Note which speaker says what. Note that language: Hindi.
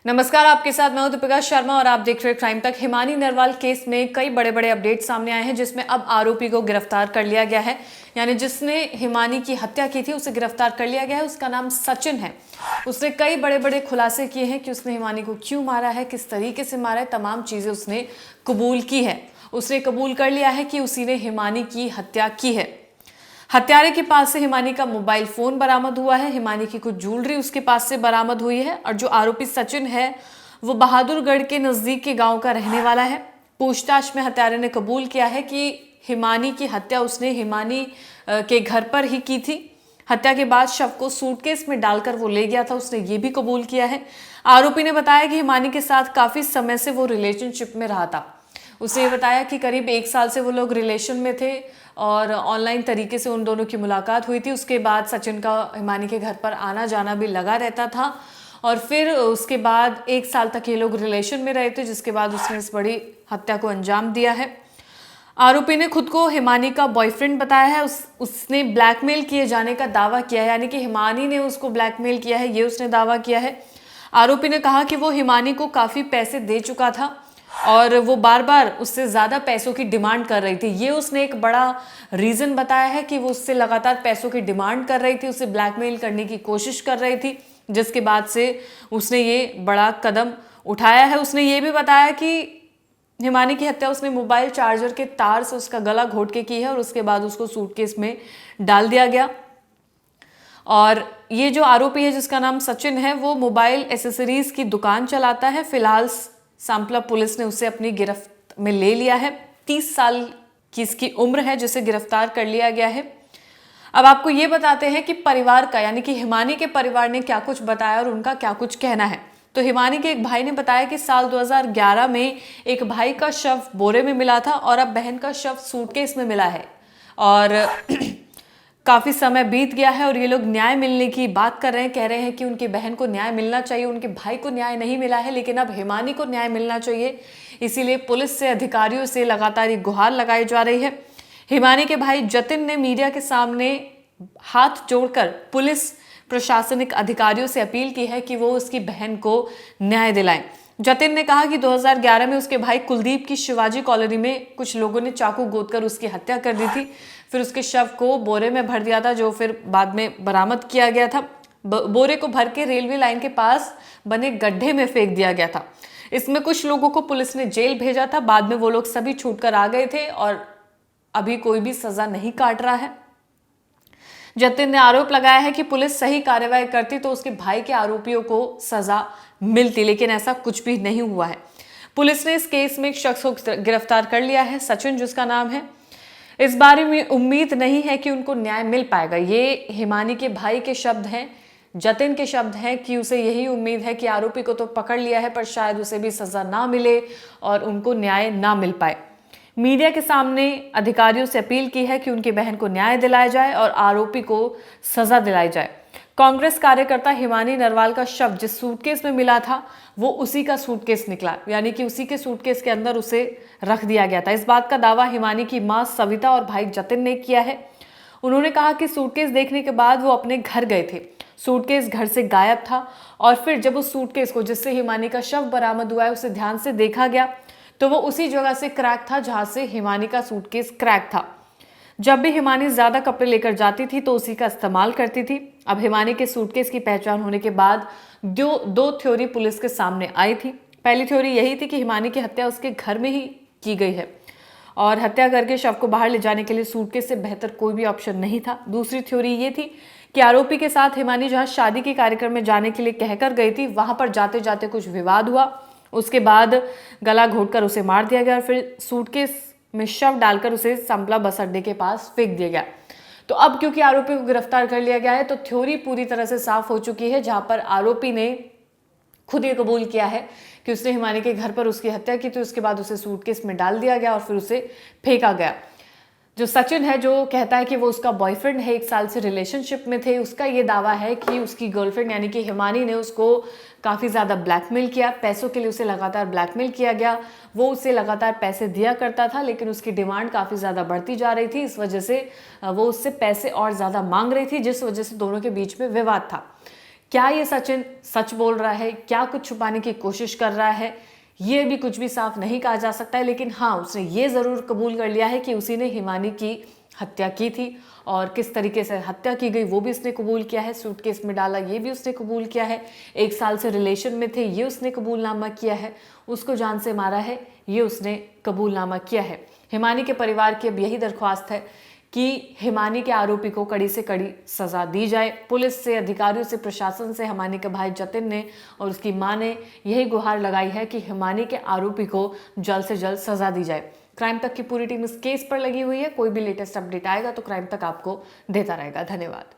Speaker 1: नमस्कार, आपके साथ मैं हूं दीपिका शर्मा और आप देख रहे हैं क्राइम तक। हिमानी नरवाल केस में कई बड़े बड़े अपडेट सामने आए हैं, जिसमें अब आरोपी को गिरफ्तार कर लिया गया है। यानी जिसने हिमानी की हत्या की थी उसे गिरफ्तार कर लिया गया है। उसका नाम सचिन है। उसने कई बड़े बड़े खुलासे किए हैं कि उसने हिमानी को क्यों मारा है, किस तरीके से मारा है, तमाम चीजें उसने कबूल की है। उसने कबूल कर लिया है कि उसी ने हिमानी की हत्या की है। हत्यारे के पास से हिमानी का मोबाइल फोन बरामद हुआ है। हिमानी की कुछ ज्वेलरी उसके पास से बरामद हुई है। और जो आरोपी सचिन है वो बहादुरगढ़ के नजदीक के गांव का रहने वाला है। पूछताछ में हत्यारे ने कबूल किया है कि हिमानी की हत्या उसने हिमानी के घर पर ही की थी। हत्या के बाद शव को सूटकेस में डालकर वो ले गया था, उसने ये भी कबूल किया है। आरोपी ने बताया कि हिमानी के साथ काफी समय से वो रिलेशनशिप में रहा था। उसने ये बताया कि करीब 1 साल से वो लोग रिलेशन में थे और ऑनलाइन तरीके से उन दोनों की मुलाकात हुई थी। उसके बाद सचिन का हिमानी के घर पर आना जाना भी लगा रहता था और फिर उसके बाद 1 साल तक ये लोग रिलेशन में रहे थे, जिसके बाद उसने इस बड़ी हत्या को अंजाम दिया है। आरोपी ने खुद को हिमानी का बॉयफ्रेंड बताया है। उसने ब्लैकमेल किए जाने का दावा किया है, यानी कि हिमानी ने उसको ब्लैकमेल किया है, ये उसने दावा किया है। आरोपी ने कहा कि वो हिमानी को काफ़ी पैसे दे चुका था और वो बार बार उससे ज़्यादा पैसों की डिमांड कर रही थी। ये उसने एक बड़ा रीज़न बताया है कि वो उससे लगातार पैसों की डिमांड कर रही थी, उसे ब्लैकमेल करने की कोशिश कर रही थी, जिसके बाद से उसने ये बड़ा कदम उठाया है। उसने ये भी बताया कि हिमानी की हत्या उसने मोबाइल चार्जर के तार से उसका गला घोट के की है और उसके बाद उसको सूटकेस में डाल दिया गया। और ये जो आरोपी है जिसका नाम सचिन है वो मोबाइल एसेसरीज की दुकान चलाता है। फिलहाल सांपला पुलिस ने उसे अपनी गिरफ्त में ले लिया है। 30 साल की इसकी उम्र है, जिसे गिरफ्तार कर लिया गया है। अब आपको ये बताते हैं कि परिवार का, यानी कि हिमानी के परिवार ने क्या कुछ बताया और उनका क्या कुछ कहना है। तो हिमानी के एक भाई ने बताया कि साल 2011 में एक भाई का शव बोरे में मिला था और अब बहन का शव सूटकेस में मिला है और काफी समय बीत गया है और ये लोग न्याय मिलने की बात कर रहे हैं। कह रहे हैं कि उनकी बहन को न्याय मिलना चाहिए, उनके भाई को न्याय नहीं मिला है, लेकिन अब हिमानी को न्याय मिलना चाहिए। इसीलिए पुलिस से, अधिकारियों से लगातार ये गुहार लगाई जा रही है। हिमानी के भाई जतिन ने मीडिया के सामने हाथ जोड़कर पुलिस प्रशासनिक अधिकारियों से अपील की है कि वो उसकी बहन को न्याय दिलाएं। जतिन ने कहा कि 2011 में उसके भाई कुलदीप की शिवाजी कॉलोनी में कुछ लोगों ने चाकू गोदकर उसकी हत्या कर दी थी। फिर उसके शव को बोरे में भर दिया था, जो फिर बाद में बरामद किया गया था। बोरे को भर के रेलवे लाइन के पास बने गड्ढे में फेंक दिया गया था। इसमें कुछ लोगों को पुलिस ने जेल भेजा था। बाद में वो लोग सभी छूटकर आ गए थे और अभी कोई भी सजा नहीं काट रहा है। जतिन ने आरोप लगाया है कि पुलिस सही कार्रवाई करती तो उसके भाई के आरोपियों को सजा मिलती, लेकिन ऐसा कुछ भी नहीं हुआ है। पुलिस ने इस केस में एक शख्स को गिरफ्तार कर लिया है, सचिन जिसका नाम है। इस बारे में उम्मीद नहीं है कि उनको न्याय मिल पाएगा। ये हिमानी के भाई के शब्द हैं, जतिन के शब्द हैं कि उसे यही उम्मीद है कि आरोपी को तो पकड़ लिया है पर शायद उसे भी सजा ना मिले और उनको न्याय ना मिल पाए। मीडिया के सामने अधिकारियों से अपील की है कि उनकी बहन को न्याय दिलाया जाए और आरोपी को सजा दिलाई जाए। कांग्रेस कार्यकर्ता हिमानी नरवाल का शव जिस सूटकेस में मिला था वो उसी का सूटकेस निकला, यानी कि उसी के सूटकेस के अंदर उसे रख दिया गया था। इस बात का दावा हिमानी की मां सविता और भाई जतिन ने किया है। उन्होंने कहा कि सूटकेस देखने के बाद वो अपने घर गए थे। सूटकेस घर से गायब था और फिर जब उस सूटकेस को, जिससे हिमानी का शव बरामद हुआ है, उसे ध्यान से देखा गया तो वो उसी जगह से क्रैक था जहां से हिमानी का सूटकेस क्रैक था। जब भी हिमानी ज्यादा कपड़े लेकर जाती थी तो उसी का इस्तेमाल करती थी। अब हिमानी के सूटकेस की पहचान होने के बाद दो थ्योरी पुलिस के सामने आई थी। पहली थ्योरी यही थी कि हिमानी की हत्या उसके घर में ही की गई है और हत्या करके शव को बाहर ले जाने के लिए सूटकेस से बेहतर कोई भी ऑप्शन नहीं था। दूसरी थ्योरी ये थी कि आरोपी के साथ हिमानी जहां शादी के कार्यक्रम में जाने के लिए कहकर गई थी, वहां पर जाते जाते कुछ विवाद हुआ। उसके बाद गला घोटकर उसे मार दिया गया और फिर सूटकेस में शव डालकर उसे सांपला बस अड्डे के पास फेंक दिया गया। तो अब क्योंकि आरोपी को गिरफ्तार कर लिया गया है तो थ्योरी पूरी तरह से साफ हो चुकी है, जहां पर आरोपी ने खुद ये कबूल किया है कि उसने हिमानी के घर पर उसकी हत्या की थी। उसके बाद उसे सूटकेस में डाल दिया गया और फिर उसे फेंका गया। जो सचिन है, जो कहता है कि वो उसका बॉयफ्रेंड है, 1 साल से रिलेशनशिप में थे, उसका ये दावा है कि उसकी गर्लफ्रेंड यानी कि हिमानी ने उसको काफ़ी ज़्यादा ब्लैकमेल किया। पैसों के लिए उसे लगातार ब्लैकमेल किया गया। वो उसे लगातार पैसे दिया करता था, लेकिन उसकी डिमांड काफ़ी ज़्यादा बढ़ती जा रही थी। इस वजह से वो उससे पैसे और ज़्यादा मांग रही थी, जिस वजह से दोनों के बीच में विवाद था। क्या ये सचिन सच बोल रहा है, क्या कुछ छुपाने की कोशिश कर रहा है, ये भी कुछ भी साफ नहीं कहा जा सकता है। लेकिन हाँ, उसने ये ज़रूर कबूल कर लिया है कि उसी ने हिमानी की हत्या की थी, और किस तरीके से हत्या की गई वो भी उसने कबूल किया है। सूटकेस में डाला ये भी उसने कबूल किया है। 1 साल से रिलेशन में थे ये उसने कबूलनामा किया है। उसको जान से मारा है ये उसने कबूलनामा किया है। हिमानी के परिवार की अब यही दरख्वास्त है कि हिमानी के आरोपी को कड़ी से कड़ी सजा दी जाए। पुलिस से, अधिकारियों से, प्रशासन से हिमानी के भाई जतिन ने और उसकी मां ने यही गुहार लगाई है कि हिमानी के आरोपी को जल्द से जल्द सजा दी जाए। क्राइम तक की पूरी टीम इस केस पर लगी हुई है। कोई भी लेटेस्ट अपडेट आएगा तो क्राइम तक आपको देता रहेगा। धन्यवाद।